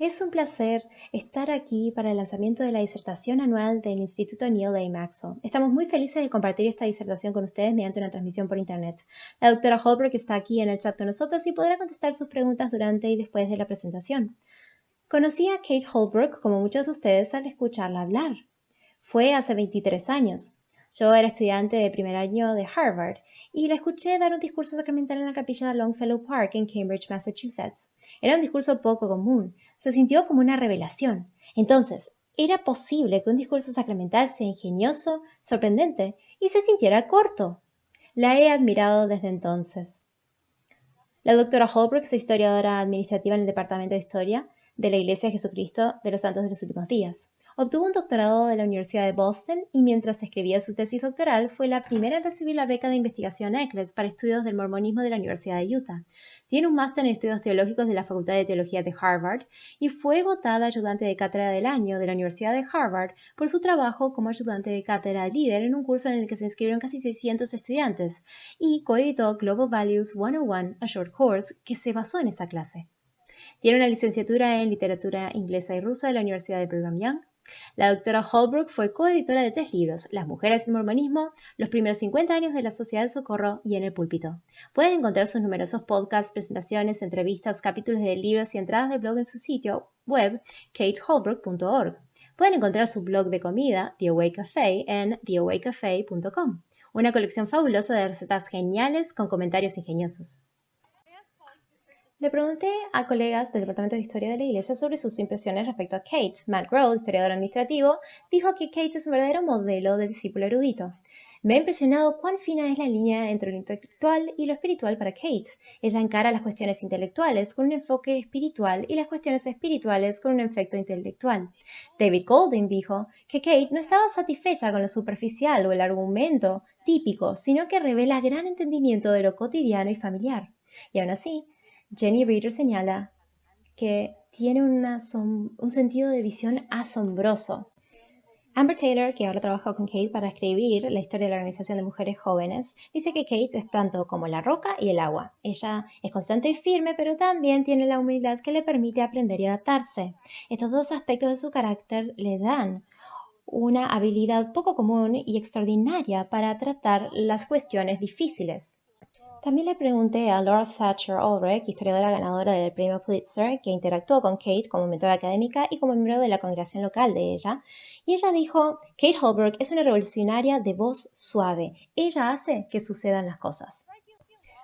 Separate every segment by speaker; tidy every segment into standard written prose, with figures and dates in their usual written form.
Speaker 1: Es un placer estar aquí para el lanzamiento de la disertación anual del Instituto Neil A. Maxwell. Estamos muy felices de compartir esta disertación con ustedes mediante una transmisión por Internet. La doctora Holbrook está aquí en el chat con nosotros y podrá contestar sus preguntas durante y después de la presentación. Conocí a Kate Holbrook como muchos de ustedes al escucharla hablar. Fue hace 23 años. Yo era estudiante de primer año de Harvard y la escuché dar un discurso sacramental en la capilla de Longfellow Park en Cambridge, Massachusetts. Era un discurso poco común. Se sintió como una revelación. Entonces, ¿era posible que un discurso sacramental sea ingenioso, sorprendente y se sintiera corto? La he admirado desde entonces. La doctora Holbrook es historiadora administrativa en el Departamento de Historia de la Iglesia de Jesucristo de los Santos de los Últimos Días. Obtuvo un doctorado de la Universidad de Boston y mientras escribía su tesis doctoral fue la primera en recibir la beca de investigación Eccles para estudios del mormonismo de la Universidad de Utah. Tiene un máster en estudios teológicos de la Facultad de Teología de Harvard y fue votada ayudante de cátedra del año de la Universidad de Harvard por su trabajo como ayudante de cátedra líder en un curso en el que se inscribieron casi 600 estudiantes y coeditó Global Values 101, a short course, que se basó en esa clase. Tiene una licenciatura en literatura inglesa y rusa de la Universidad de Brigham Young. La doctora Holbrook fue coeditora de 3 libros, Las mujeres y el mormonismo, Los primeros 50 años de la Sociedad del Socorro y En el púlpito. Pueden encontrar sus numerosos podcasts, presentaciones, entrevistas, capítulos de libros y entradas de blog en su sitio web kateholbrook.org. Pueden encontrar su blog de comida, The Away Café, en theawaycafe.com. Una colección fabulosa de recetas geniales con comentarios ingeniosos. Le pregunté a colegas del Departamento de Historia de la Iglesia sobre sus impresiones respecto a Kate. Matt Grohl, historiador administrativo, dijo que Kate es un verdadero modelo del discípulo erudito. Me ha impresionado cuán fina es la línea entre lo intelectual y lo espiritual para Kate. Ella encara las cuestiones intelectuales con un enfoque espiritual y las cuestiones espirituales con un efecto intelectual. David Golding dijo que Kate no estaba satisfecha con lo superficial o el argumento típico, sino que revela gran entendimiento de lo cotidiano y familiar. Y aún así, Jenny Reader señala que tiene un sentido de visión asombroso. Amber Taylor, que ahora trabaja con Kate para escribir la historia de la Organización de Mujeres Jóvenes, dice que Kate es tanto como la roca y el agua. Ella es constante y firme, pero también tiene la humildad que le permite aprender y adaptarse. Estos dos aspectos de su carácter le dan una habilidad poco común y extraordinaria para tratar las cuestiones difíciles. También le pregunté a Laura Thatcher Ulrich, historiadora ganadora del premio Pulitzer, que interactuó con Kate como mentora académica y como miembro de la congregación local de ella, y ella dijo: Kate Holbrook es una revolucionaria de voz suave. Ella hace que sucedan las cosas.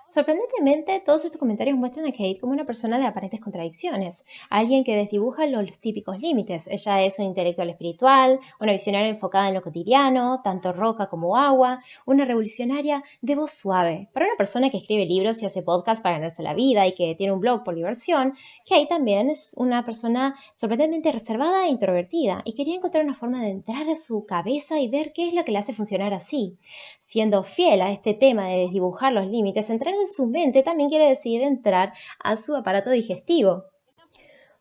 Speaker 1: Sorprendentemente, todos estos comentarios muestran a Kate como una persona de aparentes contradicciones, alguien que desdibuja los típicos límites. Ella es una intelectual espiritual, una visionaria enfocada en lo cotidiano, tanto roca como agua, una revolucionaria de voz suave. Para una persona que escribe libros y hace podcasts para ganarse la vida y que tiene un blog por diversión, Kate también es una persona sorprendentemente reservada e introvertida, y quería encontrar una forma de entrar a su cabeza y ver qué es lo que la hace funcionar así. Siendo fiel a este tema de desdibujar los límites, entrar en su mente también quiere decir entrar a su aparato digestivo.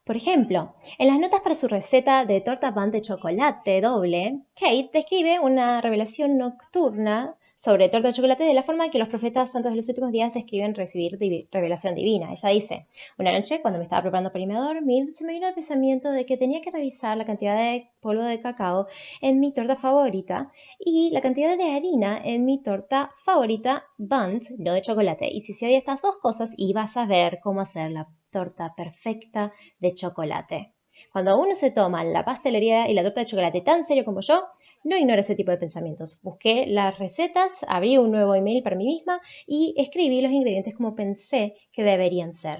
Speaker 1: Por ejemplo, en las notas para su receta de torta pan de chocolate doble, Kate describe una revelación nocturna sobre torta de chocolate de la forma que los profetas santos de los últimos días describen recibir revelación divina. Ella dice: una noche, cuando me estaba preparando para irme a dormir, se me vino el pensamiento de que tenía que revisar la cantidad de polvo de cacao en mi torta favorita y la cantidad de harina en mi torta favorita, Bundt, no de chocolate. Y si hacía estas dos cosas, iba a saber cómo hacer la torta perfecta de chocolate. Cuando uno se toma la pastelería y la torta de chocolate tan serio como yo, no ignoro ese tipo de pensamientos. Busqué las recetas, abrí un nuevo email para mí misma y escribí los ingredientes como pensé que deberían ser.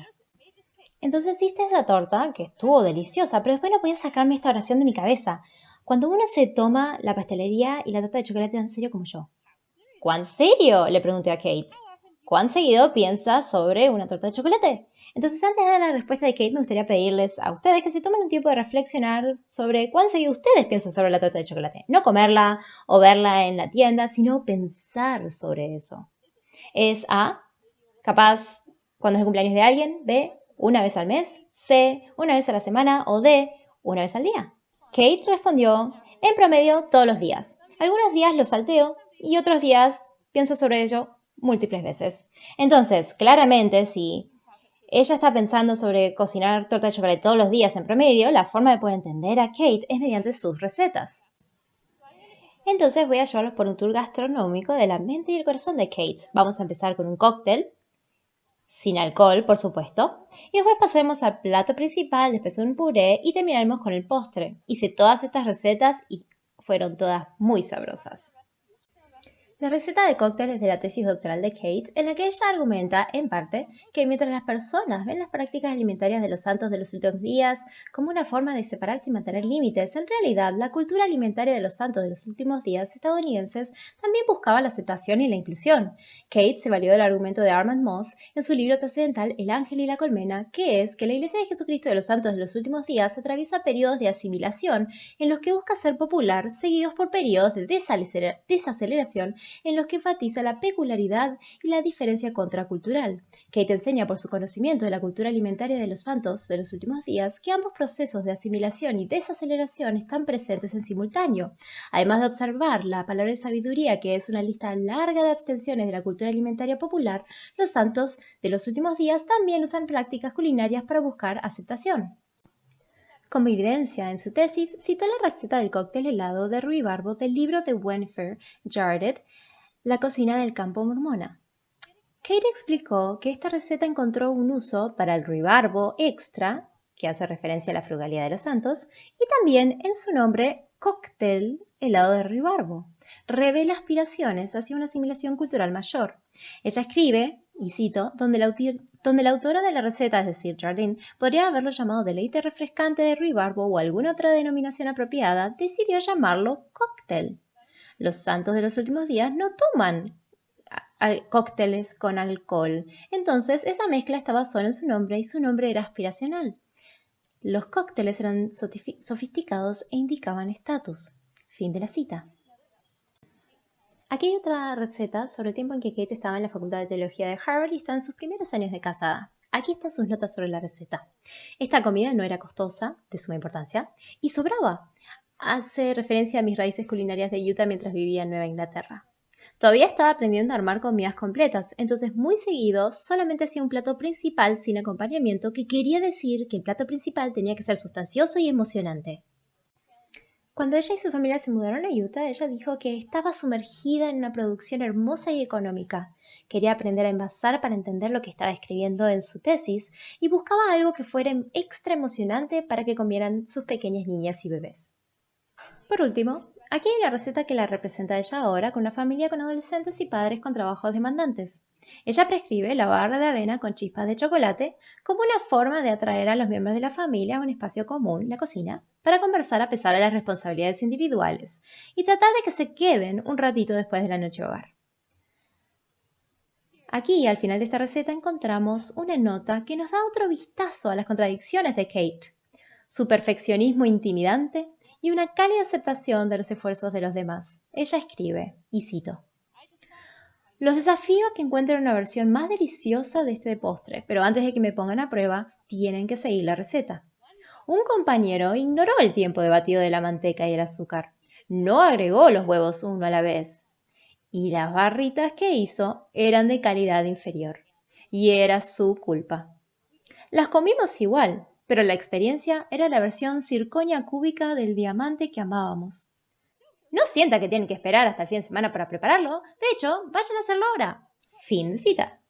Speaker 1: Entonces hice esa torta, que estuvo deliciosa, pero después no podía sacarme esta oración de mi cabeza. Cuando uno se toma la pastelería y la torta de chocolate tan serio como yo. ¿Cuán serio?, le pregunté a Kate. ¿Cuán seguido piensas sobre una torta de chocolate? Entonces, antes de dar la respuesta de Kate, me gustaría pedirles a ustedes que se tomen un tiempo de reflexionar sobre cuán seguido ustedes piensan sobre la torta de chocolate. No comerla o verla en la tienda, sino pensar sobre eso. ¿Es A, capaz cuando es el cumpleaños de alguien? ¿B, una vez al mes? ¿C, una vez a la semana? ¿O D, una vez al día? Kate respondió: en promedio, todos los días. Algunos días lo salteo y otros días pienso sobre ello múltiples veces. Entonces, claramente, si ella está pensando sobre cocinar torta de chocolate todos los días en promedio, la forma de poder entender a Kate es mediante sus recetas. Entonces voy a llevarlos por un tour gastronómico de la mente y el corazón de Kate. Vamos a empezar con un cóctel, sin alcohol, por supuesto, y después pasaremos al plato principal, después un puré y terminaremos con el postre. Hice todas estas recetas y fueron todas muy sabrosas. La receta de cóctel es de la tesis doctoral de Kate, en la que ella argumenta, en parte, que mientras las personas ven las prácticas alimentarias de los santos de los últimos días como una forma de separarse y mantener límites, en realidad la cultura alimentaria de los santos de los últimos días estadounidenses también buscaba la aceptación y la inclusión. Kate se valió del argumento de Armand Moss en su libro trascendental El ángel y la colmena, que es que la Iglesia de Jesucristo de los santos de los últimos días atraviesa periodos de asimilación en los que busca ser popular, seguidos por periodos de desaceleración en los que enfatiza la peculiaridad y la diferencia contracultural. Kate enseña por su conocimiento de la cultura alimentaria de los santos de los últimos días que ambos procesos de asimilación y desaceleración están presentes en simultáneo. Además de observar la palabra de sabiduría, que es una lista larga de abstenciones de la cultura alimentaria popular, los santos de los últimos días también usan prácticas culinarias para buscar aceptación. Como evidencia, en su tesis, citó la receta del cóctel helado de ruibarbo del libro de Winifred Jardine, La cocina del campo mormona. Kate explicó que esta receta encontró un uso para el ruibarbo extra, que hace referencia a la frugalidad de los santos, y también en su nombre, cóctel helado de ruibarbo. Revela aspiraciones hacia una asimilación cultural mayor. Ella escribe, y cito, donde la autora de la receta, es decir, Jardine, podría haberlo llamado deleite refrescante de ruibarbo o alguna otra denominación apropiada, decidió llamarlo cóctel. Los santos de los últimos días no toman cócteles con alcohol, entonces esa mezcla estaba solo en su nombre y su nombre era aspiracional. Los cócteles eran sofisticados e indicaban estatus. Fin de la cita. Aquí hay otra receta sobre el tiempo en que Kate estaba en la Facultad de Teología de Harvard y está en sus primeros años de casada. Aquí están sus notas sobre la receta. Esta comida no era costosa, de suma importancia, y sobraba. Hace referencia a mis raíces culinarias de Utah mientras vivía en Nueva Inglaterra. Todavía estaba aprendiendo a armar comidas completas, entonces muy seguido solamente hacía un plato principal sin acompañamiento, que quería decir que el plato principal tenía que ser sustancioso y emocionante. Cuando ella y su familia se mudaron a Utah, ella dijo que estaba sumergida en una producción hermosa y económica. Quería aprender a envasar para entender lo que estaba escribiendo en su tesis y buscaba algo que fuera extra emocionante para que comieran sus pequeñas niñas y bebés. Por último, aquí hay una receta que la representa ella ahora con una familia con adolescentes y padres con trabajos demandantes. Ella prescribe la barra de avena con chispas de chocolate como una forma de atraer a los miembros de la familia a un espacio común, la cocina, para conversar a pesar de las responsabilidades individuales y tratar de que se queden un ratito después de la noche hogar. Aquí, al final de esta receta, encontramos una nota que nos da otro vistazo a las contradicciones de Kate, su perfeccionismo intimidante y una cálida aceptación de los esfuerzos de los demás. Ella escribe, y cito: los desafío a que encuentren una versión más deliciosa de este postre, pero antes de que me pongan a prueba, tienen que seguir la receta. Un compañero ignoró el tiempo de batido de la manteca y el azúcar. No agregó los huevos uno a la vez. Y las barritas que hizo eran de calidad inferior. Y era su culpa. Las comimos igual, pero la experiencia era la versión circonia cúbica del diamante que amábamos. No sienta que tienen que esperar hasta el fin de semana para prepararlo. De hecho, vayan a hacerlo ahora. Fin de cita.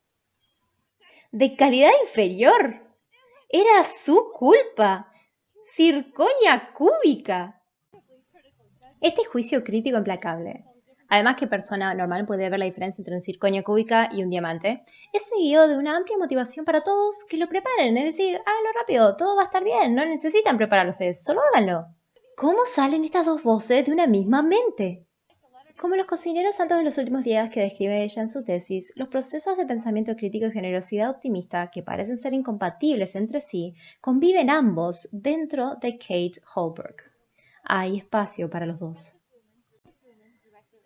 Speaker 1: De calidad inferior. Era su culpa. Circonia cúbica. Este juicio crítico implacable, además que persona normal puede ver la diferencia entre un circonia cúbica y un diamante, es seguido de una amplia motivación para todos que lo preparen. Es decir, háganlo rápido, todo va a estar bien, no necesitan prepararlo ustedes, solo háganlo. ¿Cómo salen estas dos voces de una misma mente? Como los cocineros santos de los últimos días que describe ella en su tesis, los procesos de pensamiento crítico y generosidad optimista, que parecen ser incompatibles entre sí, conviven ambos dentro de Kate Holbrook. Hay espacio para los dos.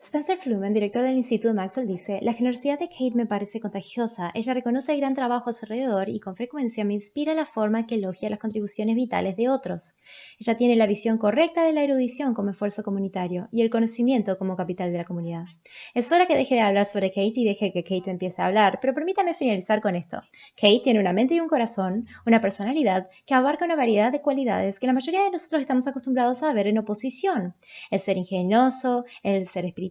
Speaker 1: Spencer Flumen, director del Instituto Maxwell, dice: la generosidad de Kate me parece contagiosa. Ella reconoce el gran trabajo a su alrededor y con frecuencia me inspira la forma que elogia las contribuciones vitales de otros. Ella tiene la visión correcta de la erudición como esfuerzo comunitario y el conocimiento como capital de la comunidad. Es hora que deje de hablar sobre Kate y deje que Kate empiece a hablar, pero permítame finalizar con esto. Kate tiene una mente y un corazón, una personalidad que abarca una variedad de cualidades que la mayoría de nosotros estamos acostumbrados a ver en oposición. El ser ingenioso, el ser espiritual,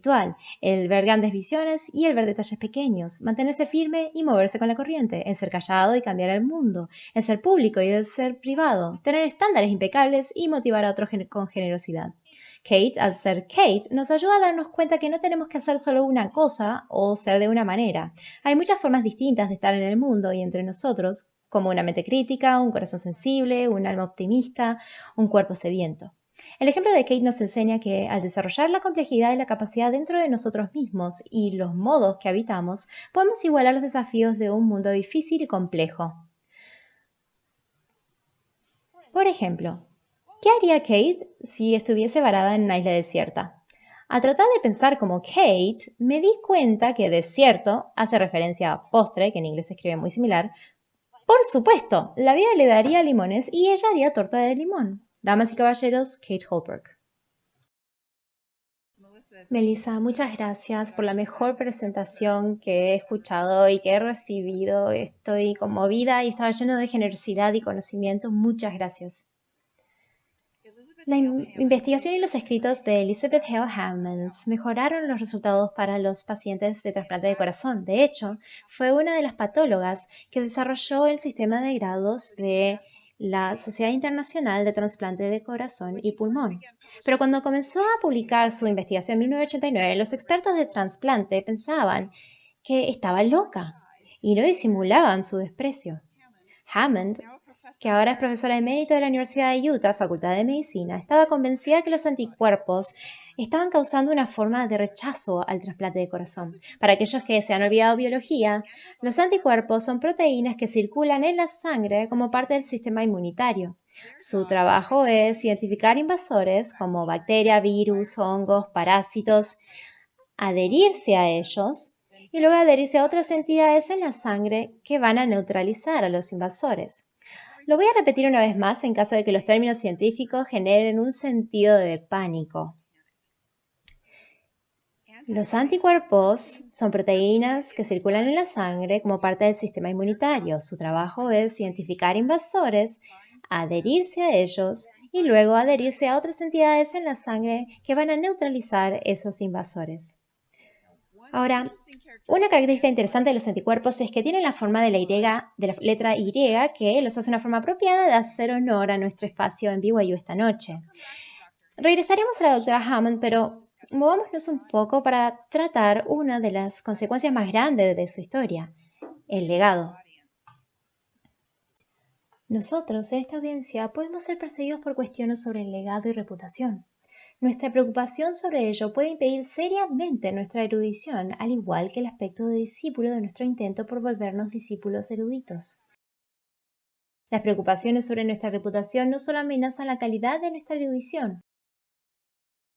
Speaker 1: el ver grandes visiones y el ver detalles pequeños, mantenerse firme y moverse con la corriente, el ser callado y cambiar el mundo, el ser público y el ser privado, tener estándares impecables y motivar a otros con generosidad. Kate, al ser Kate, nos ayuda a darnos cuenta que no tenemos que hacer solo una cosa o ser de una manera. Hay muchas formas distintas de estar en el mundo y entre nosotros, como una mente crítica, un corazón sensible, un alma optimista, un cuerpo sediento. El ejemplo de Kate nos enseña que al desarrollar la complejidad y la capacidad dentro de nosotros mismos y los modos que habitamos, podemos igualar los desafíos de un mundo difícil y complejo. Por ejemplo, ¿qué haría Kate si estuviese varada en una isla desierta? Al tratar de pensar como Kate, me di cuenta que desierto hace referencia a postre, que en inglés se escribe muy similar. Por supuesto, la vida le daría limones y ella haría torta de limón. Damas y caballeros, Kate Holbrook. Melissa, muchas gracias por la mejor presentación que he escuchado y que he recibido. Estoy conmovida y estaba lleno de generosidad y conocimiento. Muchas gracias. La investigación y los escritos de Elizabeth Hale Hammonds mejoraron los resultados para los pacientes de trasplante de corazón. De hecho, fue una de las patólogas que desarrolló el sistema de grados de la Sociedad Internacional de Trasplante de Corazón y Pulmón. Pero cuando comenzó a publicar su investigación en 1989, los expertos de trasplante pensaban que estaba loca y no disimulaban su desprecio. Hammond, que ahora es profesora emérita de la Universidad de Utah, Facultad de Medicina, estaba convencida que los anticuerpos estaban causando una forma de rechazo al trasplante de corazón. Para aquellos que se han olvidado biología, los anticuerpos son proteínas que circulan en la sangre como parte del sistema inmunitario. Su trabajo es identificar invasores como bacterias, virus, hongos, parásitos, adherirse a ellos y luego adherirse a otras entidades en la sangre que van a neutralizar a los invasores. Lo voy a repetir una vez más en caso de que los términos científicos generen un sentido de pánico. Los anticuerpos son proteínas que circulan en la sangre como parte del sistema inmunitario. Su trabajo es identificar invasores, adherirse a ellos y luego adherirse a otras entidades en la sangre que van a neutralizar esos invasores. Ahora, una característica interesante de los anticuerpos es que tienen la forma de la letra Y, que los hace una forma apropiada de hacer honor a nuestro espacio en BYU esta noche. Regresaremos a la doctora Hammond, pero movámonos un poco para tratar una de las consecuencias más grandes de su historia, el legado. Nosotros, en esta audiencia, podemos ser perseguidos por cuestiones sobre el legado y reputación. Nuestra preocupación sobre ello puede impedir seriamente nuestra erudición, al igual que el aspecto de discípulo de nuestro intento por volvernos discípulos eruditos. Las preocupaciones sobre nuestra reputación no solo amenazan la calidad de nuestra erudición.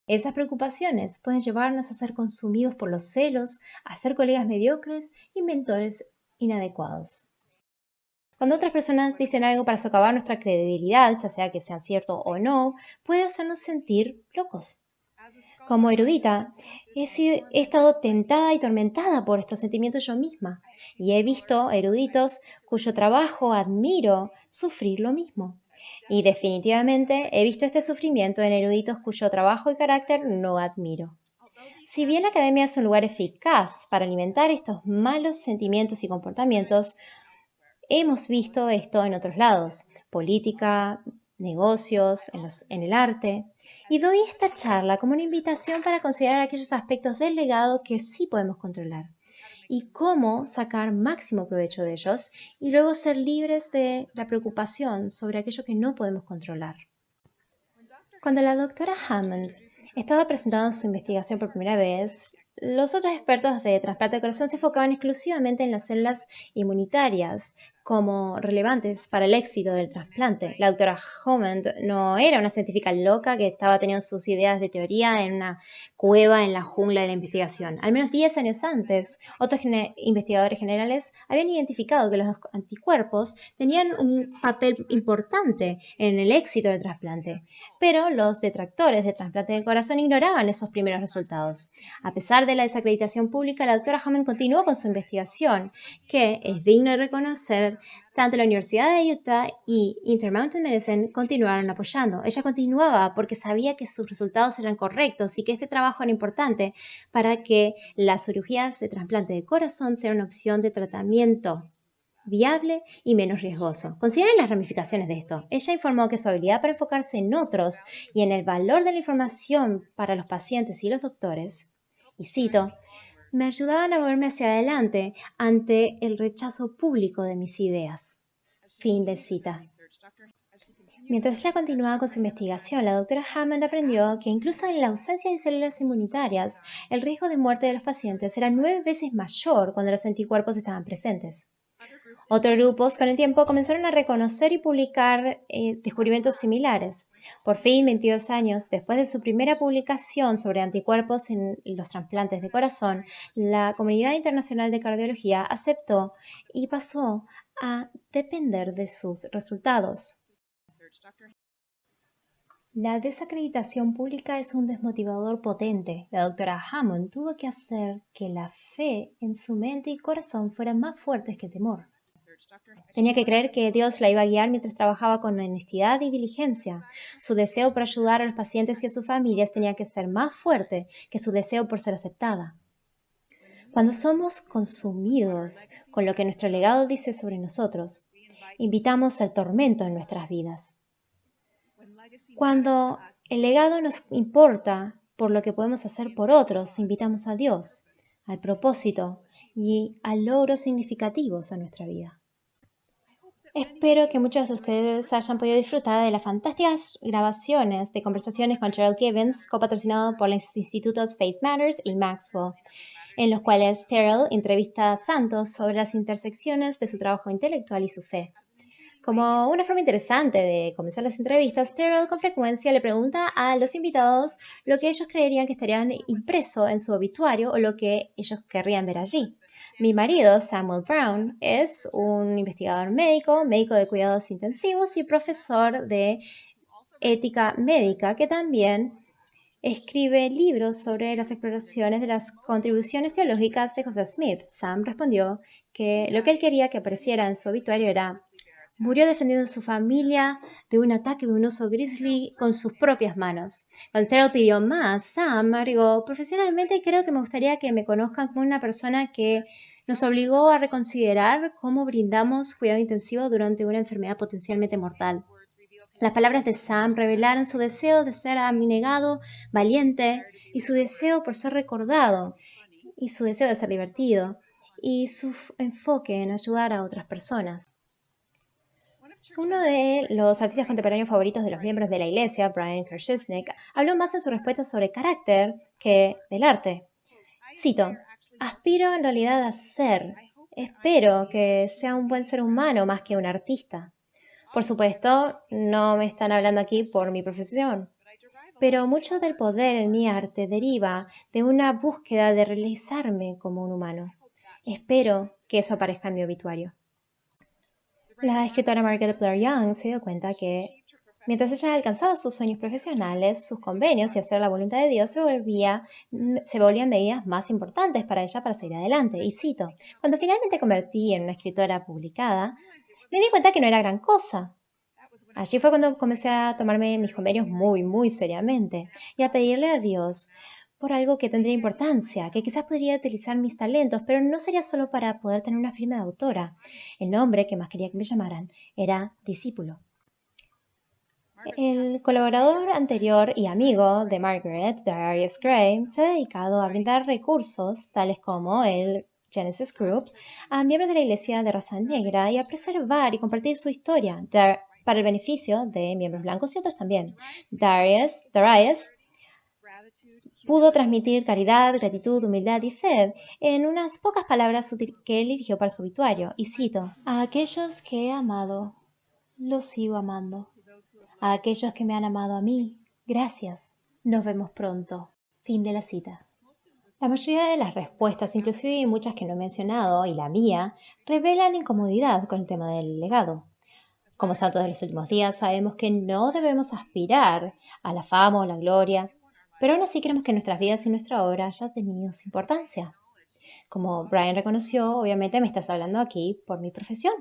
Speaker 1: Esas preocupaciones pueden llevarnos a ser consumidos por los celos, a ser colegas mediocres y mentores inadecuados. Cuando otras personas dicen algo para socavar nuestra credibilidad, ya sea que sea cierto o no, puede hacernos sentir locos. Como erudita, he estado tentada y tormentada por estos sentimientos yo misma, y he visto eruditos cuyo trabajo admiro sufrir lo mismo. Y definitivamente he visto este sufrimiento en eruditos cuyo trabajo y carácter no admiro. Si bien la academia es un lugar eficaz para alimentar estos malos sentimientos y comportamientos, hemos visto esto en otros lados, política, negocios, en el arte, y doy esta charla como una invitación para considerar aquellos aspectos del legado que sí podemos controlar y cómo sacar máximo provecho de ellos y luego ser libres de la preocupación sobre aquello que no podemos controlar. Cuando la doctora Hammond estaba presentando su investigación por primera vez, los otros expertos de trasplante de corazón se enfocaban exclusivamente en las células inmunitarias, como relevantes para el éxito del trasplante. La doctora Hammond no era una científica loca que estaba teniendo sus ideas de teoría en una cueva en la jungla de la investigación. Al menos 10 años antes, otros investigadores generales habían identificado que los anticuerpos tenían un papel importante en el éxito del trasplante, pero los detractores del trasplante de corazón ignoraban esos primeros resultados. A pesar de la desacreditación pública, la doctora Hammond continuó con su investigación, que es digno de reconocer. Tanto la Universidad de Utah y Intermountain Medicine continuaron apoyando. Ella continuaba porque sabía que sus resultados eran correctos y que este trabajo era importante para que las cirugías de trasplante de corazón sean una opción de tratamiento viable y menos riesgoso. Consideren las ramificaciones de esto. Ella informó que su habilidad para enfocarse en otros y en el valor de la información para los pacientes y los doctores, y cito, me ayudaban a moverme hacia adelante ante el rechazo público de mis ideas. Fin de cita. Mientras ella continuaba con su investigación, la doctora Hammond aprendió que incluso en la ausencia de células inmunitarias, el riesgo de muerte de los pacientes era 9 veces mayor cuando los anticuerpos estaban presentes. Otros grupos con el tiempo comenzaron a reconocer y publicar descubrimientos similares. Por fin, 22 años después de su primera publicación sobre anticuerpos en los trasplantes de corazón, la comunidad internacional de cardiología aceptó y pasó a depender de sus resultados. La desacreditación pública es un desmotivador potente. La doctora Hammond tuvo que hacer que la fe en su mente y corazón fueran más fuertes que el temor. Tenía que creer que Dios la iba a guiar mientras trabajaba con honestidad y diligencia. Su deseo por ayudar a los pacientes y a sus familias tenía que ser más fuerte que su deseo por ser aceptada. Cuando somos consumidos con lo que nuestro legado dice sobre nosotros, invitamos al tormento en nuestras vidas. Cuando el legado nos importa por lo que podemos hacer por otros, invitamos a Dios, al propósito y a logros significativos en nuestra vida. Espero que muchos de ustedes hayan podido disfrutar de las fantásticas grabaciones de conversaciones con Cheryl Givens, copatrocinado por los institutos Faith Matters y Maxwell, en los cuales Cheryl entrevista a santos sobre las intersecciones de su trabajo intelectual y su fe. Como una forma interesante de comenzar las entrevistas, Cheryl con frecuencia le pregunta a los invitados lo que ellos creerían que estarían impreso en su obituario o lo que ellos querrían ver allí. Mi marido, Samuel Brown, es un investigador médico de cuidados intensivos y profesor de ética médica que también escribe libros sobre las exploraciones de las contribuciones teológicas de Joseph Smith. Sam respondió que lo que él quería que apareciera en su obituario era: murió defendiendo a su familia de un ataque de un oso grizzly con sus propias manos. Cuando Cheryl pidió más, Sam agregó: profesionalmente creo que me gustaría que me conozcan como una persona que nos obligó a reconsiderar cómo brindamos cuidado intensivo durante una enfermedad potencialmente mortal. Las palabras de Sam revelaron su deseo de ser abnegado, valiente, y su deseo por ser recordado, y su deseo de ser divertido, y su enfoque en ayudar a otras personas. Uno de los artistas contemporáneos favoritos de los miembros de la iglesia, Brian Kershisnik, habló más en su respuesta sobre carácter que del arte. Cito: aspiro en realidad a ser, espero que sea un buen ser humano más que un artista. Por supuesto, no me están hablando aquí por mi profesión, pero mucho del poder en mi arte deriva de una búsqueda de realizarme como un humano. Espero que eso aparezca en mi obituario. La escritora Margaret Blair Young se dio cuenta que mientras ella alcanzaba sus sueños profesionales, sus convenios y hacer la voluntad de Dios se volvían medidas más importantes para ella para seguir adelante. Y cito: cuando finalmente convertí en una escritora publicada, me di cuenta que no era gran cosa. Allí fue cuando comencé a tomarme mis convenios muy seriamente y a pedirle a Dios por algo que tendría importancia, que quizás podría utilizar mis talentos, pero no sería solo para poder tener una firma de autora. El nombre que más quería que me llamaran era discípulo. El colaborador anterior y amigo de Margaret, Darius Gray, se ha dedicado a brindar recursos tales como el Genesis Group a miembros de la iglesia de raza negra y a preservar y compartir su historia para el beneficio de miembros blancos y otros también. Darius pudo transmitir caridad, gratitud, humildad y fe en unas pocas palabras que él eligió para su obituario. Y cito: a aquellos que he amado, los sigo amando. A aquellos que me han amado a mí, gracias. Nos vemos pronto. Fin de la cita. La mayoría de las respuestas, inclusive muchas que no he mencionado, y la mía, revelan incomodidad con el tema del legado. Como santos de los últimos días, sabemos que no debemos aspirar a la fama o la gloria, pero aún así queremos que nuestras vidas y nuestra obra haya tenido su importancia. Como Brian reconoció, obviamente me estás hablando aquí por mi profesión.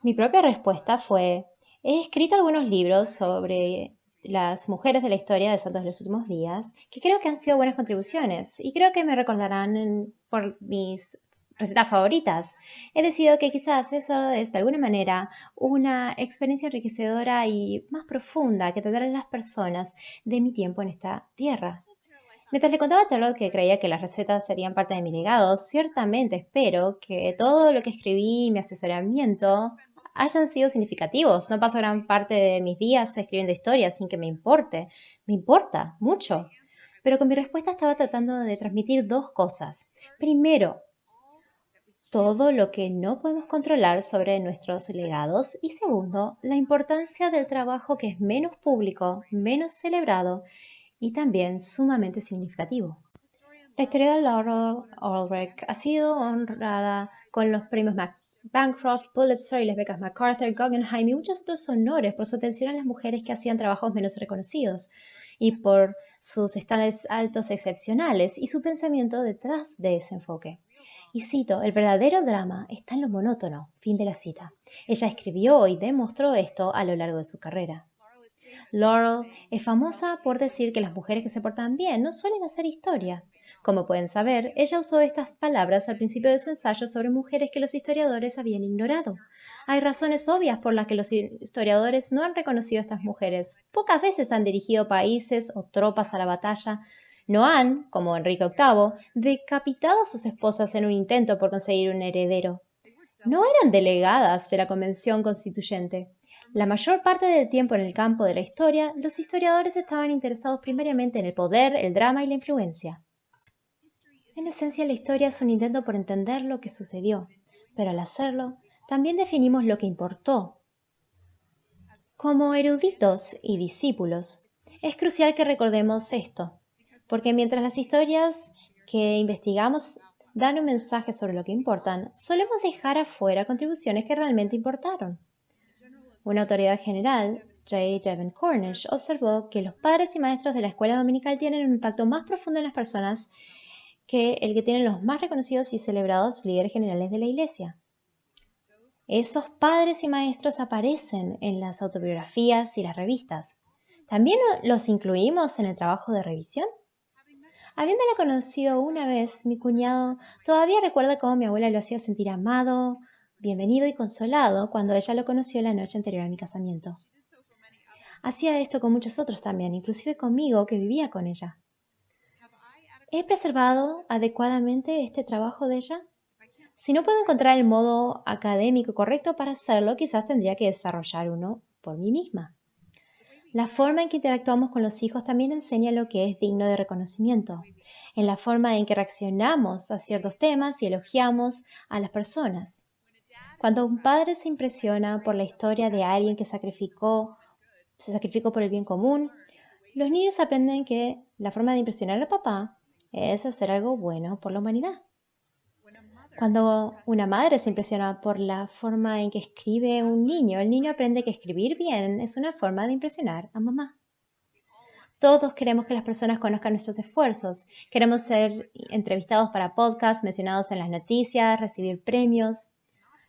Speaker 1: Mi propia respuesta fue: he escrito algunos libros sobre las mujeres de la historia de santos de los últimos días, que creo que han sido buenas contribuciones y creo que me recordarán por mis recetas favoritas. He decidido que quizás eso es de alguna manera una experiencia enriquecedora y más profunda que tendrán las personas de mi tiempo en esta tierra. Mientras le contaba a Taylor que creía que las recetas serían parte de mi legado, ciertamente espero que todo lo que escribí y mi asesoramiento hayan sido significativos. No paso gran parte de mis días escribiendo historias sin que me importe. Me importa mucho. Pero con mi respuesta estaba tratando de transmitir dos cosas. Primero, todo lo que no podemos controlar sobre nuestros legados. Y segundo, la importancia del trabajo que es menos público, menos celebrado y también sumamente significativo. La historia de Laurel Ulrich ha sido honrada con los premios Bancroft, Pulitzer y las becas MacArthur, Guggenheim y muchos otros honores por su atención a las mujeres que hacían trabajos menos reconocidos y por sus estándares altos excepcionales y su pensamiento detrás de ese enfoque. Y cito: el verdadero drama está en lo monótono. Fin de la cita. Ella escribió y demostró esto a lo largo de su carrera. Laurel es famosa por decir que las mujeres que se portan bien no suelen hacer historia. Como pueden saber, ella usó estas palabras al principio de su ensayo sobre mujeres que los historiadores habían ignorado. Hay razones obvias por las que los historiadores no han reconocido a estas mujeres. Pocas veces han dirigido países o tropas a la batalla. No han, como Enrique VIII, decapitado a sus esposas en un intento por conseguir un heredero. No eran delegadas de la Convención Constituyente. La mayor parte del tiempo en el campo de la historia, los historiadores estaban interesados primariamente en el poder, el drama y la influencia. En esencia, la historia es un intento por entender lo que sucedió, pero al hacerlo, también definimos lo que importó. Como eruditos y discípulos, es crucial que recordemos esto, porque mientras las historias que investigamos dan un mensaje sobre lo que importan, solemos dejar afuera contribuciones que realmente importaron. Una autoridad general, J. Devin Cornish, observó que los padres y maestros de la escuela dominical tienen un impacto más profundo en las personas que el que tienen los más reconocidos y celebrados líderes generales de la Iglesia. Esos padres y maestros aparecen en las autobiografías y las revistas. ¿También los incluimos en el trabajo de revisión? Habiéndolo conocido una vez, mi cuñado todavía recuerda cómo mi abuela lo hacía sentir amado, bienvenido y consolado cuando ella lo conoció la noche anterior a mi casamiento. Hacía esto con muchos otros también, inclusive conmigo que vivía con ella. ¿He preservado adecuadamente este trabajo de ella? Si no puedo encontrar el modo académico correcto para hacerlo, quizás tendría que desarrollar uno por mí misma. La forma en que interactuamos con los hijos también enseña lo que es digno de reconocimiento, en la forma en que reaccionamos a ciertos temas y elogiamos a las personas. Cuando un padre se impresiona por la historia de alguien que se sacrificó por el bien común, los niños aprenden que la forma de impresionar al papá es hacer algo bueno por la humanidad. Cuando una madre se impresiona por la forma en que escribe un niño, el niño aprende que escribir bien es una forma de impresionar a mamá. Todos queremos que las personas conozcan nuestros esfuerzos. Queremos ser entrevistados para podcasts, mencionados en las noticias, recibir premios.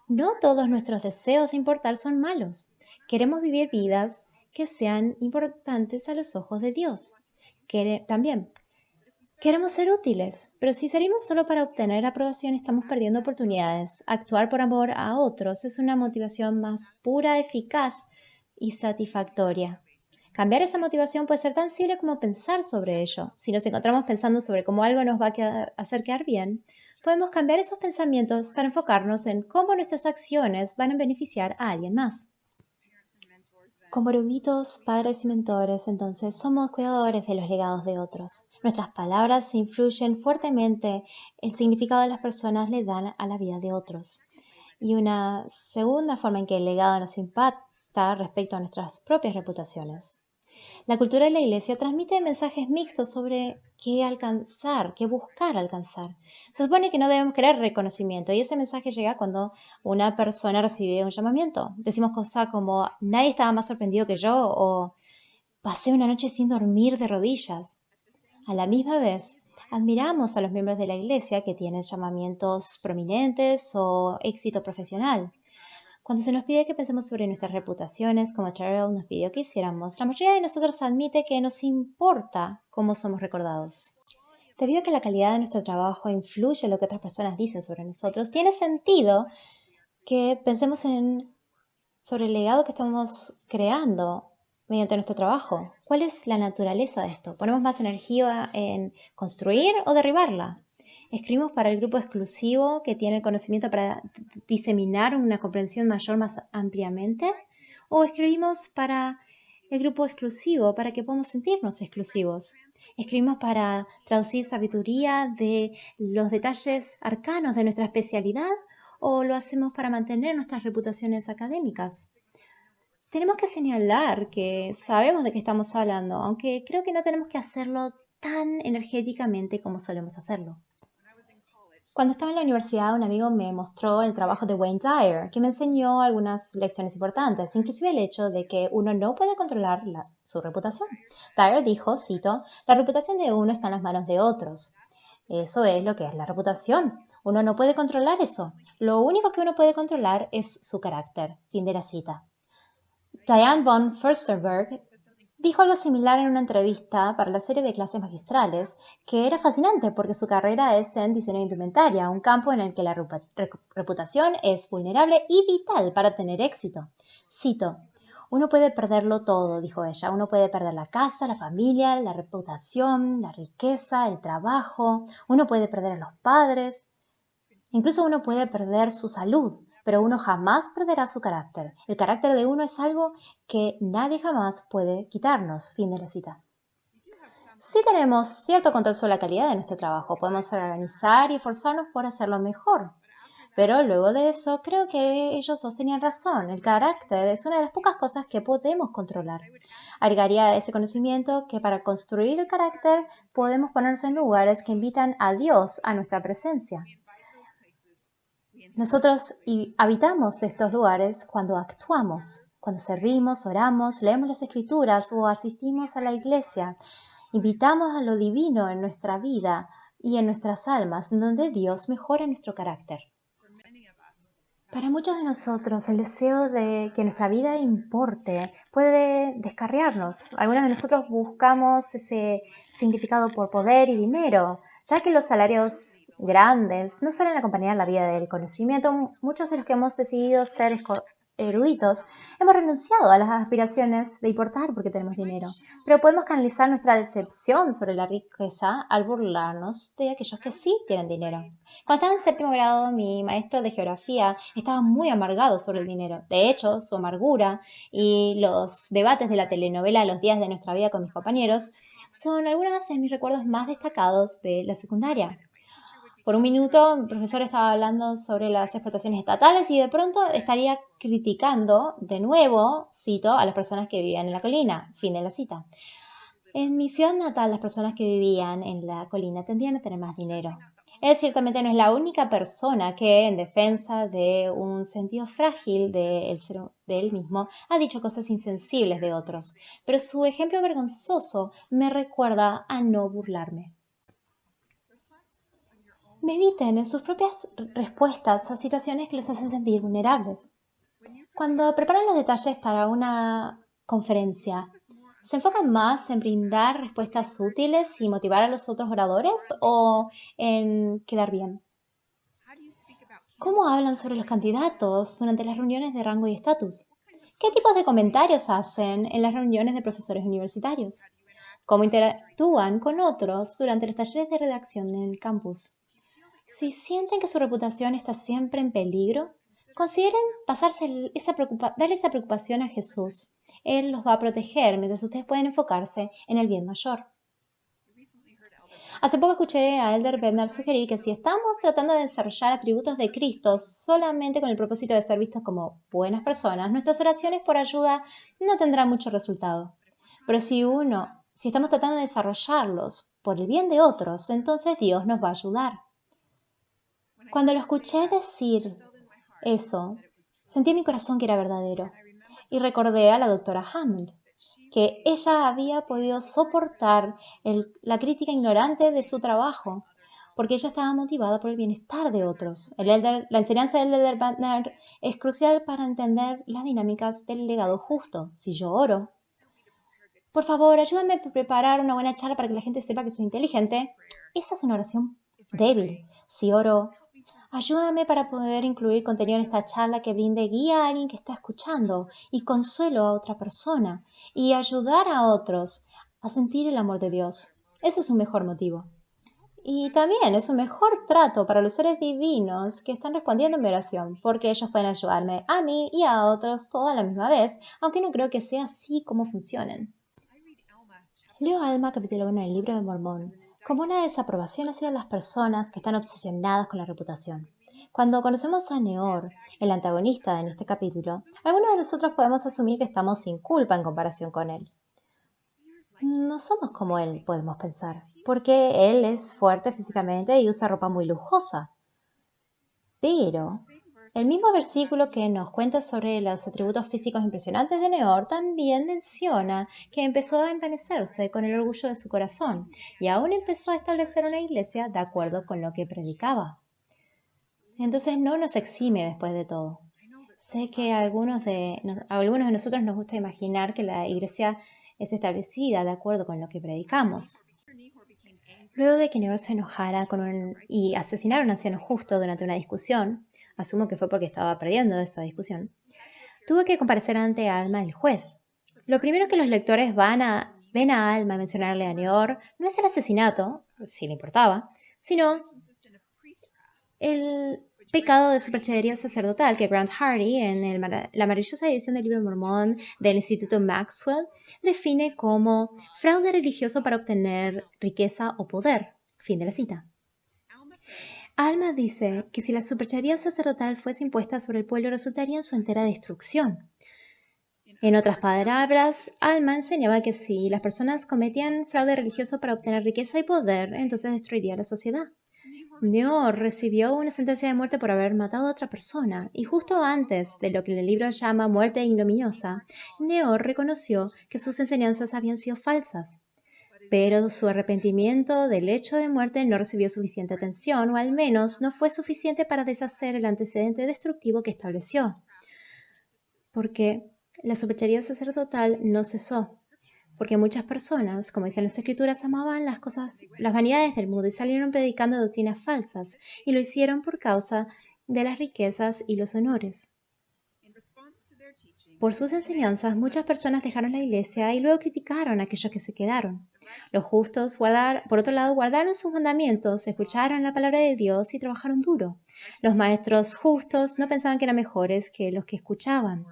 Speaker 1: No todos nuestros deseos de importar son malos. Queremos vivir vidas que sean importantes a los ojos de Dios. También queremos ser útiles, pero si salimos solo para obtener aprobación estamos perdiendo oportunidades. Actuar por amor a otros es una motivación más pura, eficaz y satisfactoria. Cambiar esa motivación puede ser tan simple como pensar sobre ello. Si nos encontramos pensando sobre cómo algo nos va a hacer quedar bien, podemos cambiar esos pensamientos para enfocarnos en cómo nuestras acciones van a beneficiar a alguien más. Como eruditos, padres y mentores, entonces, somos cuidadores de los legados de otros. Nuestras palabras influyen fuertemente el significado de las personas le dan a la vida de otros. Y una segunda forma en que el legado nos impacta respecto a nuestras propias reputaciones. La cultura de la Iglesia transmite mensajes mixtos sobre qué alcanzar, qué buscar alcanzar. Se supone que no debemos querer reconocimiento y ese mensaje llega cuando una persona recibe un llamamiento. Decimos cosas como nadie estaba más sorprendido que yo o pasé una noche sin dormir de rodillas. A la misma vez, admiramos a los miembros de la Iglesia que tienen llamamientos prominentes o éxito profesional. Cuando se nos pide que pensemos sobre nuestras reputaciones, como Terrell nos pidió que hiciéramos, la mayoría de nosotros admite que nos importa cómo somos recordados. Debido a que la calidad de nuestro trabajo influye en lo que otras personas dicen sobre nosotros, tiene sentido que pensemos sobre el legado que estamos creando mediante nuestro trabajo. ¿Cuál es la naturaleza de esto? ¿Ponemos más energía en construir o derribarla? ¿Escribimos para el grupo exclusivo que tiene el conocimiento para diseminar una comprensión mayor más ampliamente? ¿O escribimos para el grupo exclusivo para que podamos sentirnos exclusivos? ¿Escribimos para traducir sabiduría de los detalles arcanos de nuestra especialidad? ¿O lo hacemos para mantener nuestras reputaciones académicas? Tenemos que señalar que sabemos de qué estamos hablando, aunque creo que no tenemos que hacerlo tan energéticamente como solemos hacerlo. Cuando estaba en la universidad, un amigo me mostró el trabajo de Wayne Dyer, que me enseñó algunas lecciones importantes, inclusive el hecho de que uno no puede controlar su reputación. Dyer dijo, cito, la reputación de uno está en las manos de otros. Eso es lo que es la reputación. Uno no puede controlar eso. Lo único que uno puede controlar es su carácter. Fin de la cita. Diane von Furstenberg dijo algo similar en una entrevista para la serie de clases magistrales, que era fascinante porque su carrera es en diseño de indumentaria, un campo en el que la reputación es vulnerable y vital para tener éxito. Cito, uno puede perderlo todo, dijo ella, uno puede perder la casa, la familia, la reputación, la riqueza, el trabajo, uno puede perder a los padres, incluso uno puede perder su salud, pero uno jamás perderá su carácter. El carácter de uno es algo que nadie jamás puede quitarnos. Fin de la cita. Sí tenemos cierto control sobre la calidad de nuestro trabajo. Podemos organizar y esforzarnos por hacerlo mejor. Pero luego de eso, creo que ellos dos tenían razón. El carácter es una de las pocas cosas que podemos controlar. Agregaría a ese conocimiento que para construir el carácter podemos ponernos en lugares que invitan a Dios a nuestra presencia. Nosotros habitamos estos lugares cuando actuamos, cuando servimos, oramos, leemos las escrituras o asistimos a la iglesia. Invitamos a lo divino en nuestra vida y en nuestras almas, en donde Dios mejora nuestro carácter. Para muchos de nosotros, el deseo de que nuestra vida importe puede descarriarnos. Algunos de nosotros buscamos ese significado por poder y dinero, ya que los salarios grandes no suelen acompañar la vida del conocimiento. Muchos de los que hemos decidido ser eruditos hemos renunciado a las aspiraciones de importar porque tenemos dinero, pero podemos canalizar nuestra decepción sobre la riqueza al burlarnos de aquellos que sí tienen dinero. Cuando estaba en séptimo grado, mi maestro de geografía estaba muy amargado sobre el dinero. De hecho, su amargura y los debates de la telenovela Los días de nuestra vida con mis compañeros son algunos de mis recuerdos más destacados de la secundaria. Por un minuto, el profesor estaba hablando sobre las explotaciones estatales y de pronto estaría criticando de nuevo, cito, a las personas que vivían en la colina. Fin de la cita. En mi ciudad natal, las personas que vivían en la colina tendían a tener más dinero. Él ciertamente no es la única persona que, en defensa de un sentido frágil de él mismo, ha dicho cosas insensibles de otros, pero su ejemplo vergonzoso me recuerda a no burlarme. Mediten en sus propias respuestas a situaciones que los hacen sentir vulnerables. Cuando preparan los detalles para una conferencia, ¿se enfocan más en brindar respuestas útiles y motivar a los otros oradores o en quedar bien? ¿Cómo hablan sobre los candidatos durante las reuniones de rango y estatus? ¿Qué tipos de comentarios hacen en las reuniones de profesores universitarios? ¿Cómo interactúan con otros durante los talleres de redacción en el campus? Si sienten que su reputación está siempre en peligro, consideren darle esa preocupación a Jesús. Él los va a proteger mientras ustedes pueden enfocarse en el bien mayor. Hace poco escuché a Elder Bednar sugerir que si estamos tratando de desarrollar atributos de Cristo solamente con el propósito de ser vistos como buenas personas, nuestras oraciones por ayuda no tendrán mucho resultado. Pero si estamos tratando de desarrollarlos por el bien de otros, entonces Dios nos va a ayudar. Cuando lo escuché decir eso, sentí en mi corazón que era verdadero y recordé a la doctora Hammond, que ella había podido soportar la crítica ignorante de su trabajo, porque ella estaba motivada por el bienestar de otros. La enseñanza del Elder Bednar es crucial para entender las dinámicas del legado justo. Si yo oro, por favor, ayúdame a preparar una buena charla para que la gente sepa que soy inteligente, esa es una oración débil. Si oro, ayúdame para poder incluir contenido en esta charla que brinde guía a alguien que está escuchando y consuelo a otra persona y ayudar a otros a sentir el amor de Dios. Ese es un mejor motivo. Y también es un mejor trato para los seres divinos que están respondiendo a mi oración, porque ellos pueden ayudarme a mí y a otros toda a la misma vez, aunque no creo que sea así como funcionen. Leo Alma capítulo 1 del libro de Mormón como una desaprobación hacia las personas que están obsesionadas con la reputación. Cuando conocemos a Neor, el antagonista en este capítulo, algunos de nosotros podemos asumir que estamos sin culpa en comparación con él. No somos como él, podemos pensar, porque él es fuerte físicamente y usa ropa muy lujosa. Pero el mismo versículo que nos cuenta sobre los atributos físicos impresionantes de Neor también menciona que empezó a envanecerse con el orgullo de su corazón y aún empezó a establecer una iglesia de acuerdo con lo que predicaba. Entonces no nos exime después de todo. Sé que a algunos de nosotros nos gusta imaginar que la iglesia es establecida de acuerdo con lo que predicamos. Luego de que Neor se enojara y asesinara a un anciano justo durante una discusión, asumo que fue porque estaba perdiendo esa discusión, tuvo que comparecer ante Alma el juez. Lo primero que los lectores ven a Alma mencionarle a Neor no es el asesinato, si le importaba, sino el pecado de superchería sacerdotal que Grant Hardy, en la maravillosa edición del Libro de Mormón del Instituto Maxwell, define como fraude religioso para obtener riqueza o poder. Fin de la cita. Alma dice que si la superchería sacerdotal fuese impuesta sobre el pueblo resultaría en su entera destrucción. En otras palabras, Alma enseñaba que si las personas cometían fraude religioso para obtener riqueza y poder, entonces destruiría la sociedad. Neor recibió una sentencia de muerte por haber matado a otra persona, y justo antes de lo que el libro llama muerte ignominiosa, Neor reconoció que sus enseñanzas habían sido falsas. Pero su arrepentimiento del hecho de muerte no recibió suficiente atención, o al menos no fue suficiente para deshacer el antecedente destructivo que estableció. Porque la superchería sacerdotal no cesó. Porque muchas personas, como dicen las escrituras, amaban las vanidades del mundo y salieron predicando doctrinas falsas, y lo hicieron por causa de las riquezas y los honores. Por sus enseñanzas, muchas personas dejaron la iglesia y luego criticaron a aquellos que se quedaron. Los justos, por otro lado, guardaron sus mandamientos, escucharon la palabra de Dios y trabajaron duro. Los maestros justos no pensaban que eran mejores que los que escuchaban.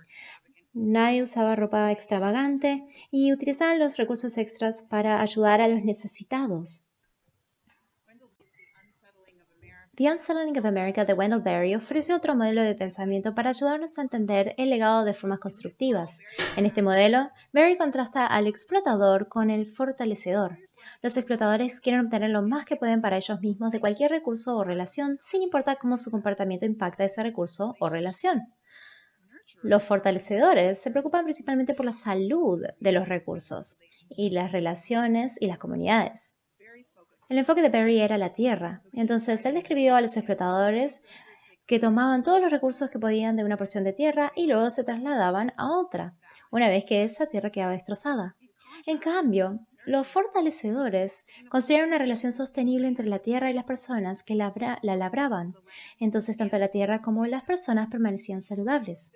Speaker 1: Nadie usaba ropa extravagante y utilizaban los recursos extras para ayudar a los necesitados. The Unsettling of America de Wendell Berry ofrece otro modelo de pensamiento para ayudarnos a entender el legado de formas constructivas. En este modelo, Berry contrasta al explotador con el fortalecedor. Los explotadores quieren obtener lo más que pueden para ellos mismos de cualquier recurso o relación, sin importar cómo su comportamiento impacta ese recurso o relación. Los fortalecedores se preocupan principalmente por la salud de los recursos y las relaciones y las comunidades. El enfoque de Berry era la tierra. Entonces, él describió a los explotadores que tomaban todos los recursos que podían de una porción de tierra y luego se trasladaban a otra, una vez que esa tierra quedaba destrozada. En cambio, los fortalecedores construyeron una relación sostenible entre la tierra y las personas que la labraban. Entonces, tanto la tierra como las personas permanecían saludables.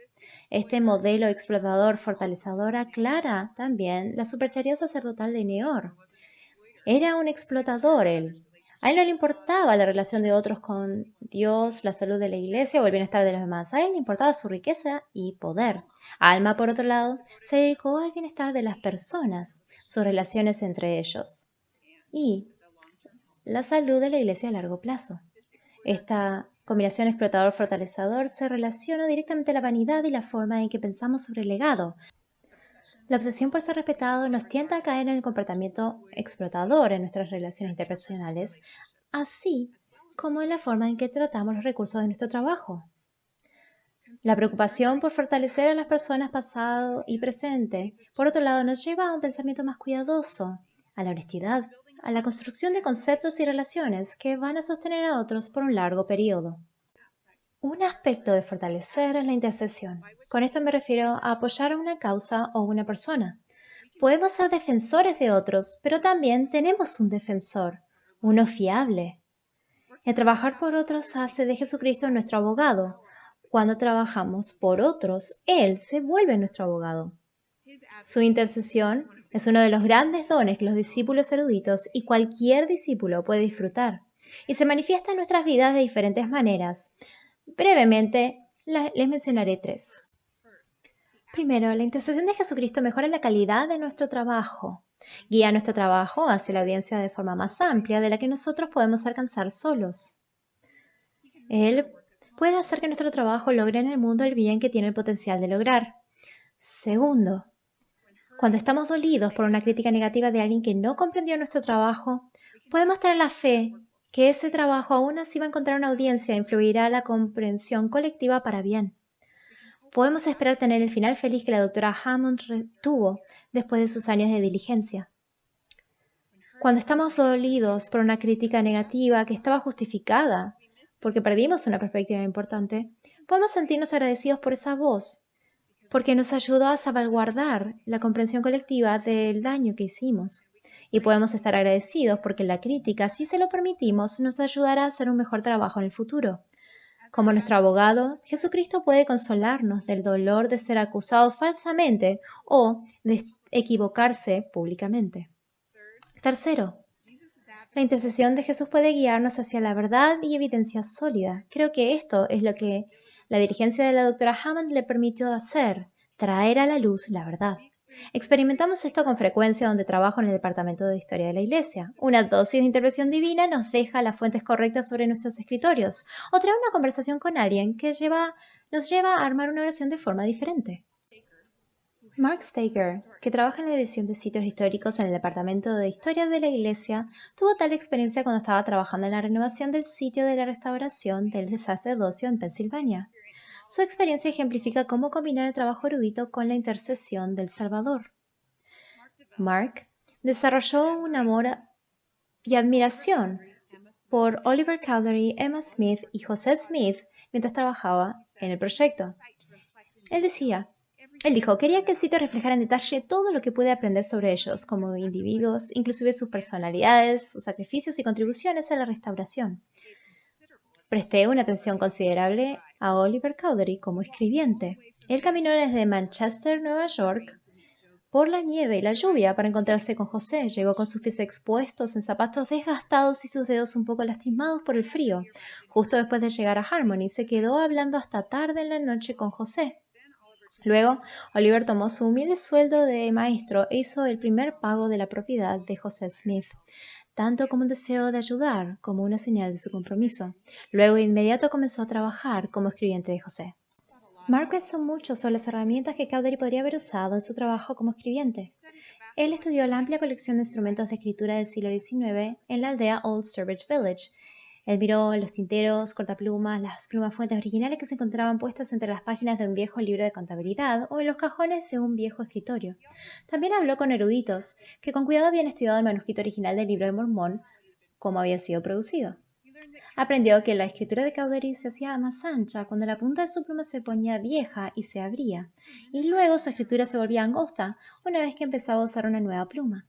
Speaker 1: Este modelo explotador fortalecedor aclara también la superchería sacerdotal de Neor. Era un explotador él. A él no le importaba la relación de otros con Dios, la salud de la iglesia o el bienestar de los demás. A él le importaba su riqueza y poder. Alma, por otro lado, se dedicó al bienestar de las personas, sus relaciones entre ellos y la salud de la iglesia a largo plazo. Esta combinación explotador-fortalecedor se relaciona directamente a la vanidad y la forma en que pensamos sobre el legado. La obsesión por ser respetado nos tienta a caer en el comportamiento explotador en nuestras relaciones interpersonales, así como en la forma en que tratamos los recursos de nuestro trabajo. La preocupación por fortalecer a las personas pasado y presente, por otro lado, nos lleva a un pensamiento más cuidadoso, a la honestidad, a la construcción de conceptos y relaciones que van a sostener a otros por un largo periodo. Un aspecto de fortalecer es la intercesión. Con esto me refiero a apoyar a una causa o una persona. Podemos ser defensores de otros, pero también tenemos un defensor, uno fiable. El trabajar por otros hace de Jesucristo nuestro abogado. Cuando trabajamos por otros, Él se vuelve nuestro abogado. Su intercesión es uno de los grandes dones que los discípulos eruditos y cualquier discípulo puede disfrutar, y se manifiesta en nuestras vidas de diferentes maneras. Brevemente, les mencionaré 3. Primero, la intercesión de Jesucristo mejora la calidad de nuestro trabajo. Guía nuestro trabajo hacia la audiencia de forma más amplia de la que nosotros podemos alcanzar solos. Él puede hacer que nuestro trabajo logre en el mundo el bien que tiene el potencial de lograr. Segundo, cuando estamos dolidos por una crítica negativa de alguien que no comprendió nuestro trabajo, podemos tener la fe que ese trabajo aún así va a encontrar una audiencia e influirá la comprensión colectiva para bien. Podemos esperar tener el final feliz que la doctora Hammond tuvo después de sus años de diligencia. Cuando estamos dolidos por una crítica negativa que estaba justificada, porque perdimos una perspectiva importante, podemos sentirnos agradecidos por esa voz, porque nos ayudó a salvaguardar la comprensión colectiva del daño que hicimos. Y podemos estar agradecidos porque la crítica, si se lo permitimos, nos ayudará a hacer un mejor trabajo en el futuro. Como nuestro abogado, Jesucristo puede consolarnos del dolor de ser acusado falsamente o de equivocarse públicamente. Tercero, la intercesión de Jesús puede guiarnos hacia la verdad y evidencia sólida. Creo que esto es lo que la diligencia de la doctora Hammond le permitió hacer, traer a la luz la verdad. Experimentamos esto con frecuencia donde trabajo en el departamento de historia de la iglesia. Una dosis de intervención divina nos deja las fuentes correctas sobre nuestros escritorios, o trae una conversación con alguien que nos lleva a armar una oración de forma diferente. Mark Staker, que trabaja en la división de sitios históricos en el departamento de historia de la iglesia, tuvo tal experiencia cuando estaba trabajando en la renovación del sitio de la restauración del sacerdocio en Pensilvania. Su experiencia ejemplifica cómo combinar el trabajo erudito con la intercesión del Salvador. Mark desarrolló un amor y admiración por Oliver Cowdery, Emma Smith y José Smith mientras trabajaba en el proyecto. Él dijo, quería que el sitio reflejara en detalle todo lo que pude aprender sobre ellos como individuos, inclusive sus personalidades, sus sacrificios y contribuciones a la restauración. Presté una atención considerable a Oliver Cowdery como escribiente. Él caminó desde Manchester, Nueva York, por la nieve y la lluvia para encontrarse con José. Llegó con sus pies expuestos en zapatos desgastados y sus dedos un poco lastimados por el frío. Justo después de llegar a Harmony, se quedó hablando hasta tarde en la noche con José. Luego, Oliver tomó su humilde sueldo de maestro e hizo el primer pago de la propiedad de José Smith, tanto como un deseo de ayudar como una señal de su compromiso. Luego de inmediato comenzó a trabajar como escribiente de José. Mark pensó mucho sobre las herramientas que Cowdery podría haber usado en su trabajo como escribiente. Él estudió la amplia colección de instrumentos de escritura del siglo XIX en la aldea Old Sturbridge Village. Él miró los tinteros, cortaplumas, las plumas fuentes originales que se encontraban puestas entre las páginas de un viejo libro de contabilidad o en los cajones de un viejo escritorio. También habló con eruditos que con cuidado habían estudiado el manuscrito original del libro de Mormón, cómo había sido producido. Aprendió que la escritura de Cowdery se hacía más ancha cuando la punta de su pluma se ponía vieja y se abría, y luego su escritura se volvía angosta una vez que empezaba a usar una nueva pluma.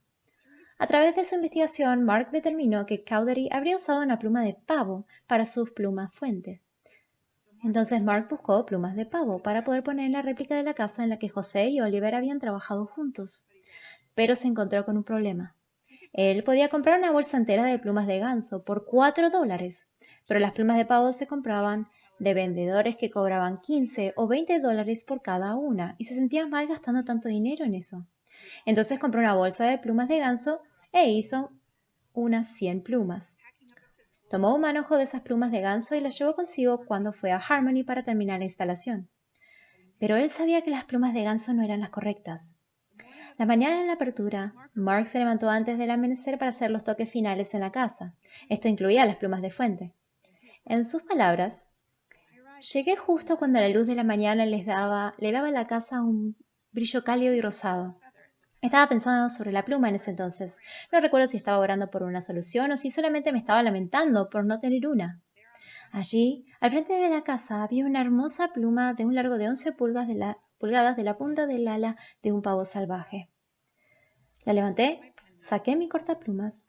Speaker 1: A través de su investigación, Mark determinó que Cowdery habría usado una pluma de pavo para sus plumas fuente. Entonces Mark buscó plumas de pavo para poder poner en la réplica de la casa en la que José y Oliver habían trabajado juntos. Pero se encontró con un problema. Él podía comprar una bolsa entera de plumas de ganso por $4, pero las plumas de pavo se compraban de vendedores que cobraban 15 o $20 por cada una y se sentía mal gastando tanto dinero en eso. Entonces compró una bolsa de plumas de ganso e hizo unas 100 plumas. Tomó un manojo de esas plumas de ganso y las llevó consigo cuando fue a Harmony para terminar la instalación. Pero él sabía que las plumas de ganso no eran las correctas. La mañana de la apertura, Mark se levantó antes del amanecer para hacer los toques finales en la casa. Esto incluía las plumas de fuente. En sus palabras, llegué justo cuando la luz de la mañana le daba a la casa un brillo cálido y rosado. Estaba pensando sobre la pluma en ese entonces. No recuerdo si estaba orando por una solución o si solamente me estaba lamentando por no tener una. Allí, al frente de la casa, había una hermosa pluma de un largo de 11 pulgadas de la punta del ala de un pavo salvaje. La levanté, saqué mi cortaplumas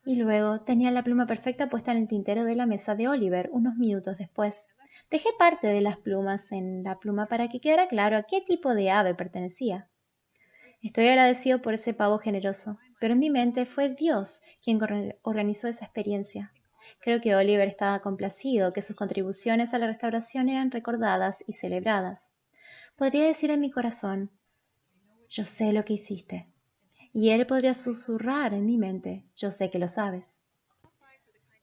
Speaker 1: y luego tenía la pluma perfecta puesta en el tintero de la mesa de Oliver unos minutos después. Dejé parte de las plumas en la pluma para que quedara claro a qué tipo de ave pertenecía. Estoy agradecido por ese pavo generoso, pero en mi mente fue Dios quien organizó esa experiencia. Creo que Oliver estaba complacido, que sus contribuciones a la restauración eran recordadas y celebradas. Podría decir en mi corazón, yo sé lo que hiciste. Y él podría susurrar en mi mente, yo sé que lo sabes.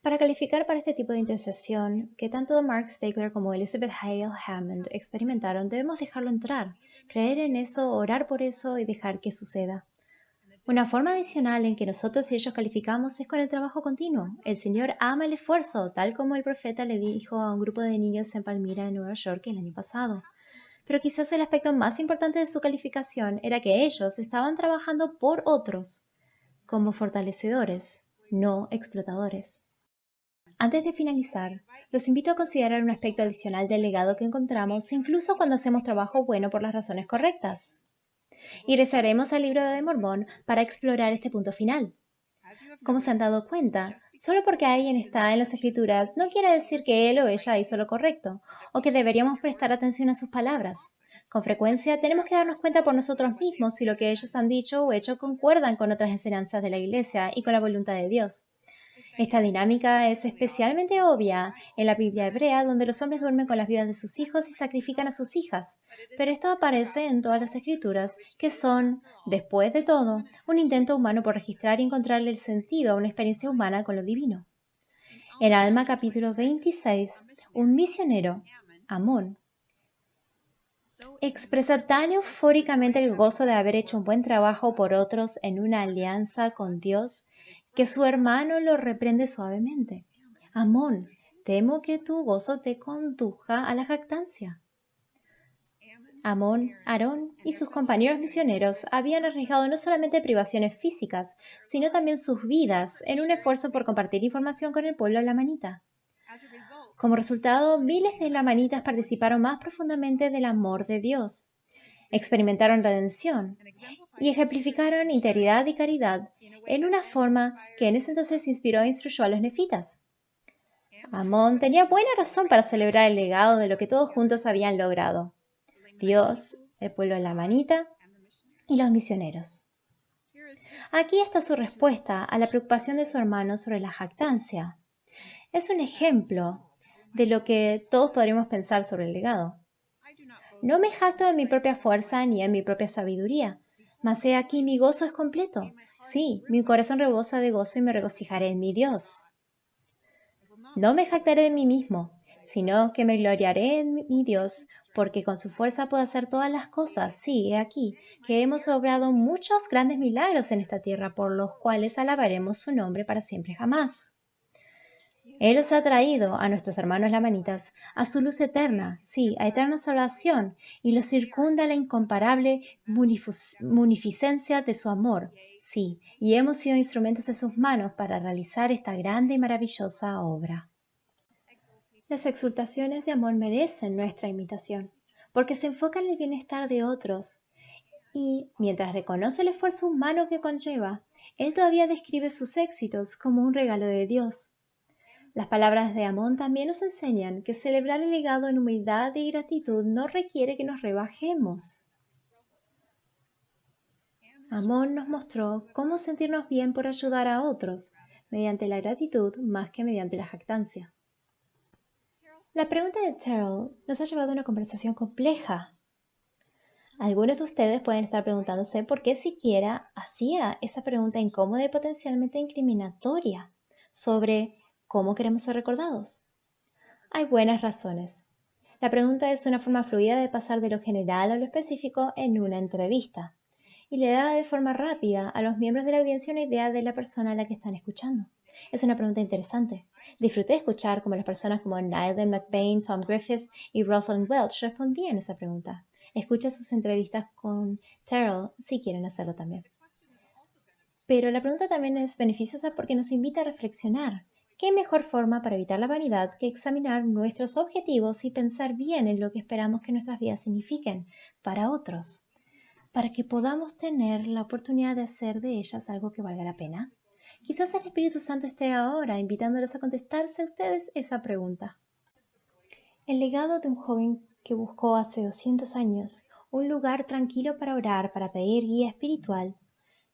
Speaker 1: Para calificar para este tipo de intercesión, que tanto Mark Stegler como Elizabeth Hale Hammond experimentaron, debemos dejarlo entrar, creer en eso, orar por eso y dejar que suceda. Una forma adicional en que nosotros y ellos calificamos es con el trabajo continuo. El Señor ama el esfuerzo, tal como el profeta le dijo a un grupo de niños en Palmyra, en Nueva York, el año pasado. Pero quizás el aspecto más importante de su calificación era que ellos estaban trabajando por otros, como fortalecedores, no explotadores. Antes de finalizar, los invito a considerar un aspecto adicional del legado que encontramos incluso cuando hacemos trabajo bueno por las razones correctas. Y regresaremos al libro de Mormón para explorar este punto final. Como se han dado cuenta, solo porque alguien está en las escrituras no quiere decir que él o ella hizo lo correcto, o que deberíamos prestar atención a sus palabras. Con frecuencia tenemos que darnos cuenta por nosotros mismos si lo que ellos han dicho o hecho concuerdan con otras enseñanzas de la Iglesia y con la voluntad de Dios. Esta dinámica es especialmente obvia en la Biblia hebrea, donde los hombres duermen con las viudas de sus hijos y sacrifican a sus hijas, pero esto aparece en todas las escrituras, que son, después de todo, un intento humano por registrar y encontrarle el sentido a una experiencia humana con lo divino. En Alma capítulo 26, un misionero, Amón, expresa tan eufóricamente el gozo de haber hecho un buen trabajo por otros en una alianza con Dios, que su hermano lo reprende suavemente. Amón, temo que tu gozo te conduja a la jactancia. Amón, Aarón y sus compañeros misioneros habían arriesgado no solamente privaciones físicas, sino también sus vidas en un esfuerzo por compartir información con el pueblo lamanita. Como resultado, miles de lamanitas participaron más profundamente del amor de Dios, experimentaron redención y ejemplificaron integridad y caridad en una forma que en ese entonces inspiró e instruyó a los nefitas. Amón tenía buena razón para celebrar el legado de lo que todos juntos habían logrado: Dios, el pueblo lamanita y los misioneros. Aquí está su respuesta a la preocupación de su hermano sobre la jactancia. Es un ejemplo de lo que todos podríamos pensar sobre el legado. No me jacto en mi propia fuerza ni en mi propia sabiduría, mas he aquí mi gozo es completo. Sí, mi corazón rebosa de gozo y me regocijaré en mi Dios. No me jactaré de mí mismo, sino que me gloriaré en mi Dios, porque con su fuerza puedo hacer todas las cosas. Sí, he aquí, que hemos obrado muchos grandes milagros en esta tierra, por los cuales alabaremos su nombre para siempre jamás. Él os ha traído, a nuestros hermanos lamanitas, a su luz eterna, sí, a eterna salvación, y los circunda la incomparable munificencia de su amor, sí, y hemos sido instrumentos de sus manos para realizar esta grande y maravillosa obra. Las exultaciones de amor merecen nuestra imitación, porque se enfocan en el bienestar de otros, y, mientras reconoce el esfuerzo humano que conlleva, él todavía describe sus éxitos como un regalo de Dios. Las palabras de Amón también nos enseñan que celebrar el legado en humildad y gratitud no requiere que nos rebajemos. Amon nos mostró cómo sentirnos bien por ayudar a otros, mediante la gratitud más que mediante la jactancia. La pregunta de Terrell nos ha llevado a una conversación compleja. Algunos de ustedes pueden estar preguntándose por qué siquiera hacía esa pregunta incómoda y potencialmente incriminatoria sobre cómo queremos ser recordados. Hay buenas razones. La pregunta es una forma fluida de pasar de lo general a lo específico en una entrevista y le da de forma rápida a los miembros de la audiencia una idea de la persona a la que están escuchando. Es una pregunta interesante. Disfruté escuchar cómo las personas como Nigel McBain, Tom Griffith y Rosalind Welch respondían a esa pregunta. Escucha sus entrevistas con Terrell si quieren hacerlo también. Pero la pregunta también es beneficiosa porque nos invita a reflexionar. ¿Qué mejor forma para evitar la vanidad que examinar nuestros objetivos y pensar bien en lo que esperamos que nuestras vidas signifiquen para otros, para que podamos tener la oportunidad de hacer de ellas algo que valga la pena? Quizás el Espíritu Santo esté ahora invitándolos a contestarse a ustedes esa pregunta. El legado de un joven que buscó hace 200 años un lugar tranquilo para orar, para pedir guía espiritual,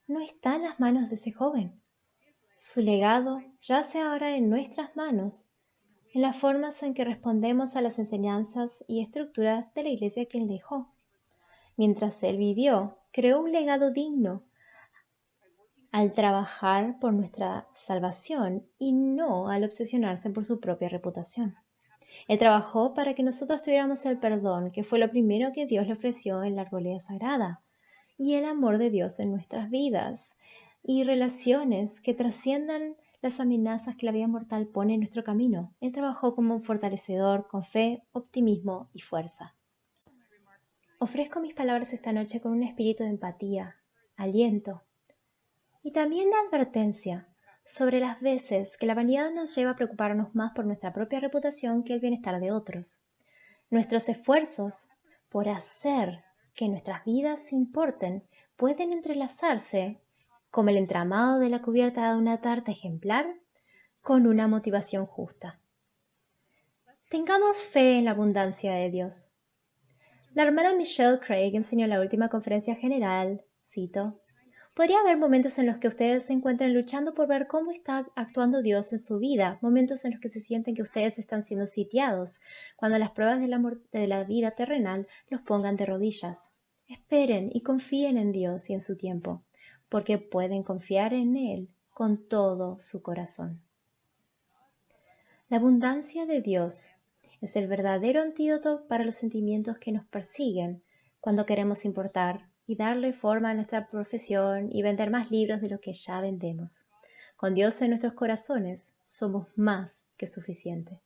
Speaker 1: no está en las manos de ese joven. Su legado yace ahora en nuestras manos, en las formas en que respondemos a las enseñanzas y estructuras de la iglesia que él dejó. Mientras él vivió, creó un legado digno al trabajar por nuestra salvación y no al obsesionarse por su propia reputación. Él trabajó para que nosotros tuviéramos el perdón, que fue lo primero que Dios le ofreció en la arboleda sagrada, y el amor de Dios en nuestras vidas, y relaciones que trasciendan las amenazas que la vida mortal pone en nuestro camino. Él trabajó como un fortalecedor con fe, optimismo y fuerza. Ofrezco mis palabras esta noche con un espíritu de empatía, aliento y también de advertencia sobre las veces que la vanidad nos lleva a preocuparnos más por nuestra propia reputación que el bienestar de otros. Nuestros esfuerzos por hacer que nuestras vidas importen pueden entrelazarse, como el entramado de la cubierta de una tarta ejemplar, con una motivación justa. Tengamos fe en la abundancia de Dios. La hermana Michelle Craig enseñó en la última conferencia general, cito, podría haber momentos en los que ustedes se encuentren luchando por ver cómo está actuando Dios en su vida, momentos en los que se sienten que ustedes están siendo sitiados, cuando las pruebas de la vida terrenal los pongan de rodillas. Esperen y confíen en Dios y en su tiempo, porque pueden confiar en Él con todo su corazón. La abundancia de Dios es el verdadero antídoto para los sentimientos que nos persiguen cuando queremos importar y darle forma a nuestra profesión y vender más libros de lo que ya vendemos. Con Dios en nuestros corazones somos más que suficiente.